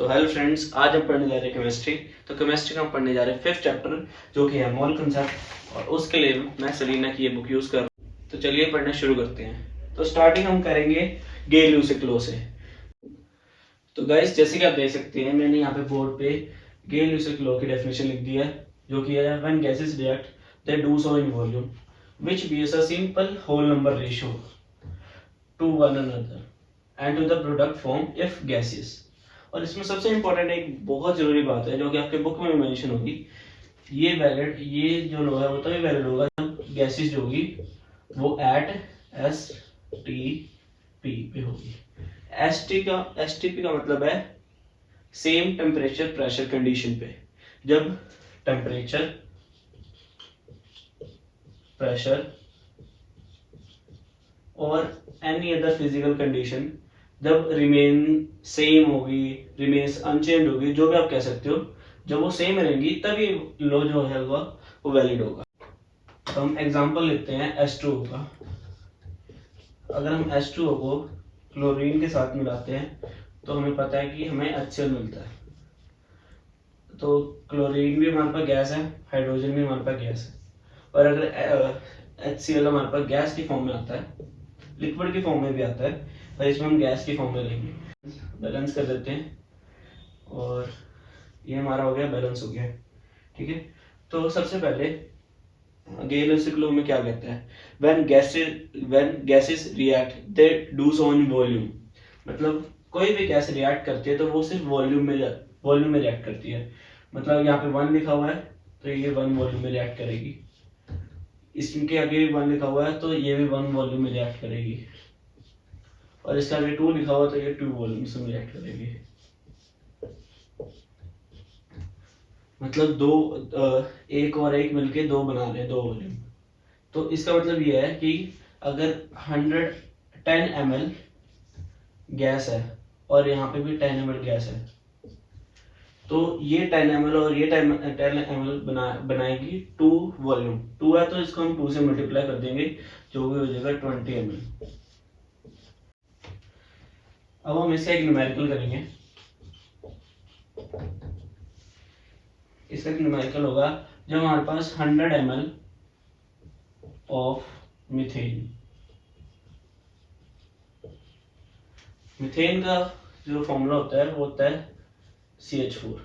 तो hello friends, आज हम पढ़ने जा रहे हैं केमिस्ट्री। तो केमिस्ट्री का हम पढ़ने जा रहे हैं 5th चैप्टर जो कि है मोल कंसेप्ट, और उसके लिए मैं सेलिना की ये बुक यूज कर रहा हूँ। तो चलिए पढ़ना शुरू करते हैं। तो स्टार्टिंग हम करेंगे गेल-ल्यूसिक लॉ से। तो गाइस, जैसे कि आप देख सकते हैं, मैंने यहाँ पे बोर्ड पे गेल-ल्यूसिक लॉ की डेफिनेशन लिख दी है, जो कि है when gases react they do so in volume which bears a simple whole number ratio to one another and to the product form if gases. और इसमें सबसे इंपॉर्टेंट एक बहुत जरूरी बात है जो कि आपके बुक में मेंशन होगी, ये जो लॉ है वो तभी वैलिड होगा जब गैसेस जो होगी वो एट एस टी पी पे होगी। एस टी पी का मतलब है सेम टेम्परेचर प्रेशर कंडीशन पे। जब टेम्परेचर प्रेशर और एनी अदर फिजिकल कंडीशन जब रिमेन सेम होगी, रिमेन्स अनचेंज होगी, जो भी आप कह सकते हो, जब वो सेम रहेंगी तभी लॉ जो है वो वैलिड होगा। तो हम एग्जांपल लेते हैं H2O का। अगर हम H2O को क्लोरीन के साथ मिलाते हैं तो हमें पता है कि हमें HCl मिलता है। तो क्लोरीन भी हमारे पास गैस है, हाइड्रोजन भी हमारे पास गैस है, और अगर HCl हमारे पास गैस की फॉर्म में आता है, लिक्विड की फॉर्म में भी आता है, और इसमें हम गैस की फॉर्म में लेंगे। बैलेंस कर देते हैं और ये हमारा हो गया, बैलेंस हो गया। ठीक है। तो सबसे पहले गेल-ल्यूसिक लॉ में क्या कहता है, when gases react they do so in volume. मतलब कोई भी गैस रिएक्ट करती है तो वो सिर्फ वॉल्यूम में रिएक्ट करती है। मतलब यहाँ पे 1 लिखा हुआ है तो ये 1 वॉल्यूम में रिएक्ट करेगी, इसके आगे 1 लिखा हुआ है तो ये भी 1 वॉल्यूम में रिएक्ट करेगी, और इसके आगे 2 लिखा हुआ तो ये 2 वॉल्यूम्स में रिएक्ट करेगी। मतलब एक और एक मिलके 2 बना रहे हैं, 2 वॉल्यूम। तो इसका मतलब ये है कि अगर 10 ml गैस है और यहाँ पे भी 10 ml गैस है, तो ये 10 ml और ये 10 ml बनाएगी 2 वॉल्यूम। 2 है तो इसको हम 2 से मल्टीप्लाई कर देंगे, जो भी हो जाएगा 20 ml। अब हम इसका एक न्यूमेरिकल करेंगे। इसका न्यूमेरिकल होगा जब हमारे पास 100 ml ऑफ मीथेन। मीथेन का जो फॉर्मूला होता है वो होता है CH4।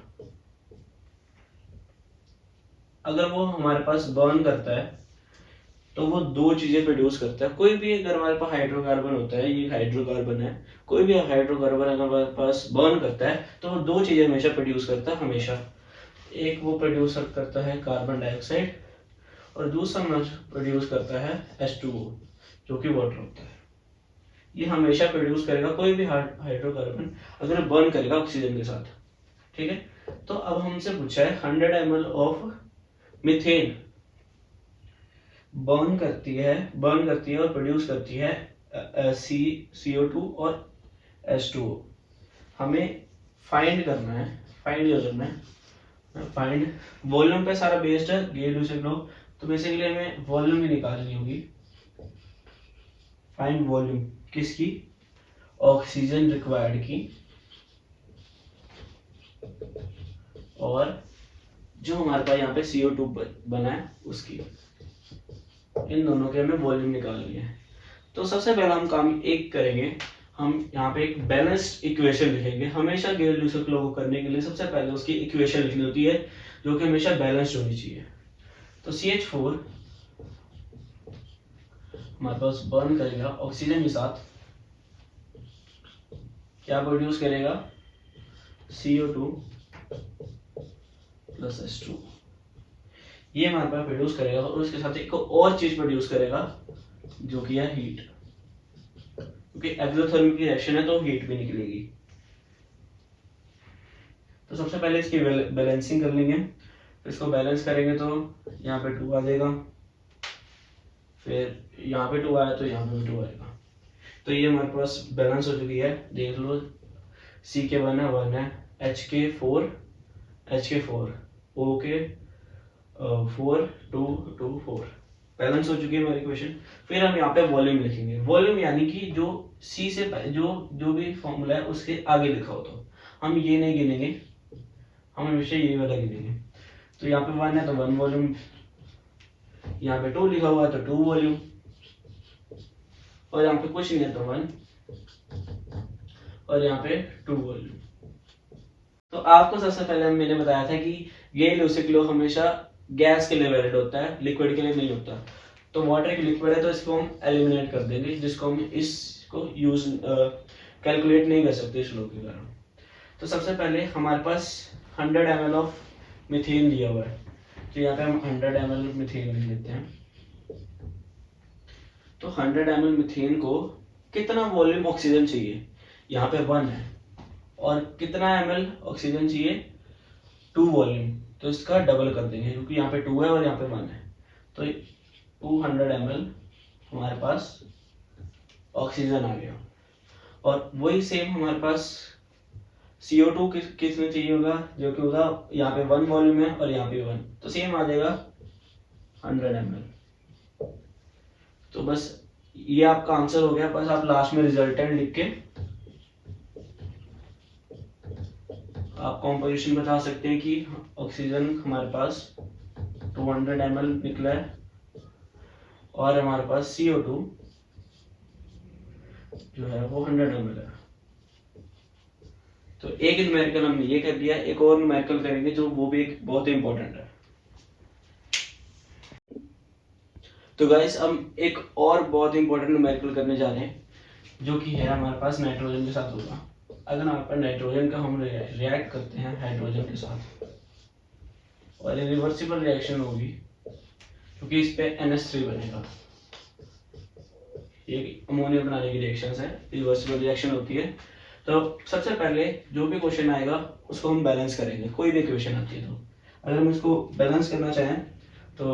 अगर वो हमारे पास बर्न करता है तो वो 2 चीजें प्रोड्यूस करता है। कोई भी अगर हमारे पास हाइड्रोकार्बन होता है, ये हाइड्रोकार्बन है, कोई भी हाइड्रोकार्बन अगर हमारे पास बर्न करता है तो वो 2 चीजें हमेशा प्रोड्यूस करता है, हमेशा। एक वो प्रोड्यूस करता है कार्बन डाइऑक्साइड, और दूसरा प्रोड्यूस करता है H2O जो कि वाटर होता है। ये हमेशा प्रोड्यूस करेगा कोई भी हाइड्रोकार्बन अगर बर्न करेगा ऑक्सीजन के साथ। ठीक है। तो अब हमसे पूछा है 100 ml ऑफ मीथेन बर्न करती है और प्रोड्यूस करती है CO2 और H2O। हमें फाइंड करना है फाइंड वॉल्यूम पे सारा बेस्ड है गेल-ल्यूसिक लॉ। तो बेसिकली हमें वॉल्यूम ही निकालनी होगी। फाइंड वॉल्यूम किसकी, ऑक्सीजन रिक्वायर्ड की, और जो हमारे पास यहाँ पे CO2 बना है उसकी। इन दोनों के हमें वॉल्यूम निकालनी है। तो सबसे पहला हम काम एक करेंगे, हम यहाँ पे एक बैलेंस्ड इक्वेशन लिखेंगे। हमेशा गेल-ल्यूसिक लॉ को करने के लिए सबसे पहले उसकी इक्वेशन लिखनी होती है जो कि हमेशा बैलेंस्ड होनी चाहिए। तो CH4 हमारे पास बर्न करेगा ऑक्सीजन के साथ, क्या प्रोड्यूस करेगा, CO2 प्लस H2। ये हमारे पास प्रोड्यूस करेगा, और उसके साथ एक और चीज प्रोड्यूस करेगा जो कि है हीट, क्योंकि एक्सोथर्मिक की रिएक्शन है तो हीट भी निकलेगी। तो सबसे पहले इसकी बैलेंसिंग कर लेंगे। तो इसको बैलेंस करेंगे तो यहाँ पे 2 आ जाएगा, फिर यहाँ पे 2 आया तो यहाँ पे 2 आएगा। तो ये हमारे पास बैलेंस हो चुकी है, देख लो। C के 1 है, H के 4, O के 4, 2, 2, 4 बैलेंस हो चुकी है हमारी इक्वेशन। फिर हम यहाँ पे वॉल्यूम लिखेंगे। वॉल्यूम यानी कि जो C से जो भी फॉर्मूला है उसके आगे लिखा हो, तो हम ये नहीं गिनेंगे, हम हमेशा ये वाला गिनेंगे। तो यहाँ पे 1 है तो 1 वॉल्यूम, यहाँ पे 2 लिखा हुआ है तो 2 वॉल्यूम, और यहाँ पे कुछ नहीं है तो 1, और यहाँ पे 2 वॉल्यूम। तो आपको सबसे पहले मैंने बताया था कि ये लूसिक लॉ हमेशा गैस के लिए वैलिड होता है, लिक्विड के लिए नहीं होता। तो वाटर एक लिक्विड है तो इसको हम एलिमिनेट कर देंगे, जिसको हम इसको यूज कैलकुलेट नहीं कर सकते इस लॉ के कारण। तो सबसे पहले हमारे पास 100 ml ऑफ मीथेन दिया हुआ है, तो यहाँ पे हम 100 ml मीथेन लिख लेते हैं। तो 100 ml मीथेन को कितना वॉल्यूम ऑक्सीजन चाहिए, यहाँ पे 1 है, और कितना ml ऑक्सीजन चाहिए, 2 वॉल्यूम, तो इसका डबल कर देंगे क्योंकि यहाँ पे 2 है और यहाँ पे 1 है। तो 200 ml हमारे पास ऑक्सीजन आ गया। और वही सेम हमारे पास CO2 किसमें चाहिए होगा, जो कि होगा यहाँ पे 1 वॉल्यूम है और यहाँ पे 1, तो सेम आ जाएगा 100 ml। तो बस ये आपका आंसर हो गया। बस आप लास्ट में रिजल्टेंट लिख के आप कॉम्पोजिशन बता सकते हैं कि ऑक्सीजन हमारे पास 200 ml निकला है और हमारे पास CO2 जो है वो 100 ml है। तो एक न्यूमेरिकल हमने ये कर दिया, एक और न्यूमेरिकल करेंगे जो वो भी एक बहुत इंपॉर्टेंट है। तो गाइस हम एक और बहुत इंपॉर्टेंट न्यूमेरिकल करने जा रहे हैं जो कि है हमारे पास नाइट्रोजन के साथ होगा। अगर हमारे पास नाइट्रोजन का हम रिएक्ट करते हैं हाइड्रोजन के साथ और ये रिवर्सिबल रिएक्शन होगी क्योंकि इस पे NH3 बनेगा। ये अमोनिया बनाने की रिएक्शन है, रिवर्सिबल रिएक्शन होती है। तो सबसे पहले जो भी क्वेश्चन आएगा उसको हम बैलेंस करेंगे, कोई भी क्वेश्चन आती है तो अगर हम इसको बैलेंस करना चाहें तो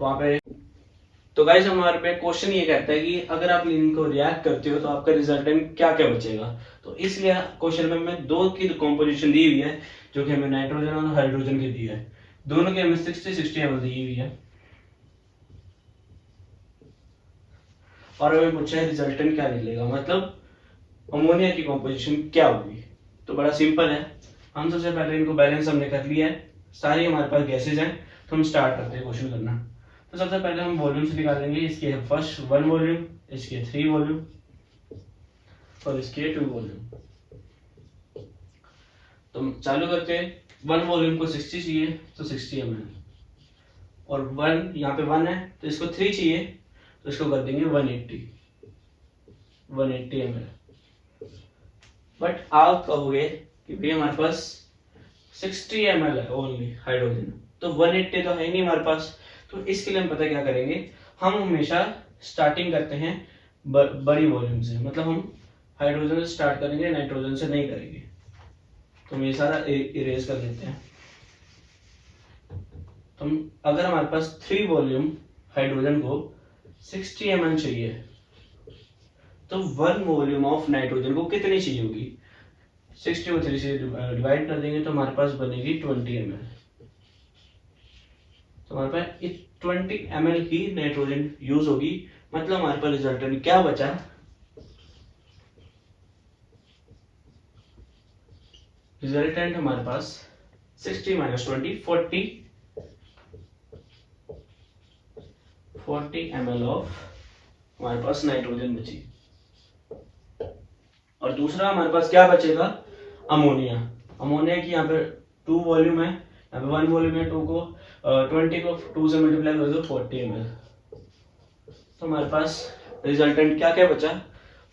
वहां पे तो गाइस हमारे पे क्वेश्चन ये कहता है कि अगर आप इनको रिएक्ट करते हो तो आपका रिजल्टेंट क्या क्या बचेगा। तो इसलिए क्वेश्चन में हमें 2 की कॉम्पोजिशन दी हुई है जो कि हमें नाइट्रोजन और हाइड्रोजन की दी है, दोनों की हमें 60 ml दी हुई है और हमें पूछा है रिजल्टेंट क्या निकलेगा, मतलब अमोनिया की कॉम्पोजिशन क्या होगी। तो बड़ा सिंपल है, हम सबसे पहले इनको बैलेंस हमने कर लिया है, सारी हमारे पास गैसेज हैं, तो हम स्टार्ट करते हैं क्वेश्चन करना। तो सबसे पहले हम वॉल्यूम्स निकालेंगे, इसके है फर्स्ट 1 वॉल्यूम, इसके 3 वॉल्यूम और इसके 2 वॉल्यूम। तो हम चालू करते हैं। 1 वॉल्यूम को 60 चाहिए तो 60 ml, और 1 यहाँ पे 1 है तो इसको 3 चाहिए तो इसको कर देंगे 180 ml। बट आप कहोगे कि भाई हमारे पास 60 ml है ओनली हाइड्रोजन, तो 180 तो है नहीं हमारे पास। तो इसके लिए हम पता क्या करेंगे, हम हमेशा स्टार्टिंग करते हैं बड़ी वॉल्यूम से, मतलब हम हाइड्रोजन से स्टार्ट करेंगे, नाइट्रोजन से नहीं करेंगे। तो हम ये सारा इरेज कर देते हैं। तो अगर हमारे पास 3 वॉल्यूम हाइड्रोजन को 60 ml चाहिए तो 1 वॉल्यूम ऑफ नाइट्रोजन को कितनी चाहिए होगी, 60 को 3 से डिवाइड कर देंगे तो हमारे पास बनेगी 20 ml। तो हमारे पास 20 ml की नाइट्रोजन यूज होगी, मतलब हमारे पास रिजल्टेंट क्या बचा, रिजल्टेंट हमारे पास 60 - 20 40 ml ऑफ हमारे पास नाइट्रोजन बची। और दूसरा हमारे पास क्या बचेगा, अमोनिया। अमोनिया की यहाँ पे 2 वॉल्यूम है, यहाँ पे 1 वॉल्यूम है, 2 को 20 को 2 से मल्टीप्लाई कर दो 40 ml। तो हमारे पास रिजल्टेंट क्या क्या बचा,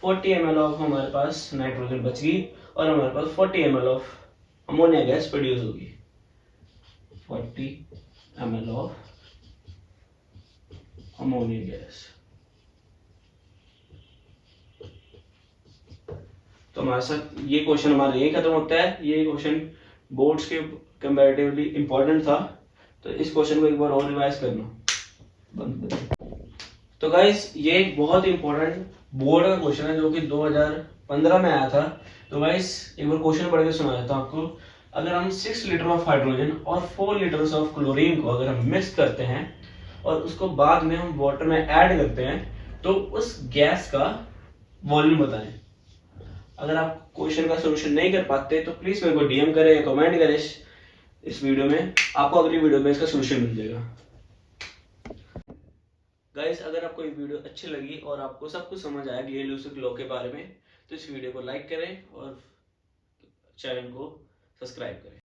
40 ml ऑफ हमारे पास नाइट्रोजन बच गई और हमारे पास 40 ml of ammonia gas produce होगी, 40 ml ऑफ अमोनिया गैस। तो हमारे साथ ये क्वेश्चन हमारा यही खत्म होता है। ये क्वेश्चन बोर्ड्स के कंपैरेटिवली इंपॉर्टेंट था, तो इस क्वेश्चन को एक बार और रिवाइज करना बंद कर। तो गाइस ये एक बहुत इंपॉर्टेंट बोर्ड का क्वेश्चन है जो कि 2015 में आया था। तो गाइस एक बार क्वेश्चन पढ़ के सुना देता हूं आपको। अगर हम 6 लीटर ऑफ हाइड्रोजन और 4 लीटर्स ऑफ क्लोरीन को अगर हम मिक्स करते हैं और उसको बाद में हम वाटर में ऐड करते हैं तो उस गैस का वॉल्यूम बताएं। अगर आप क्वेश्चन का सोल्यूशन नहीं कर पाते तो प्लीज मेरे को डीएम करें या कमेंट करें इस वीडियो में, आपको अगली वीडियो में इसका सोल्यूशन मिल जाएगा। गाइस, अगर आपको ये वीडियो अच्छी लगी और आपको सब कुछ समझ आया गिलियन-लुसिक लॉ के बारे में, तो इस वीडियो को लाइक करें और चैनल को सब्सक्राइब करें।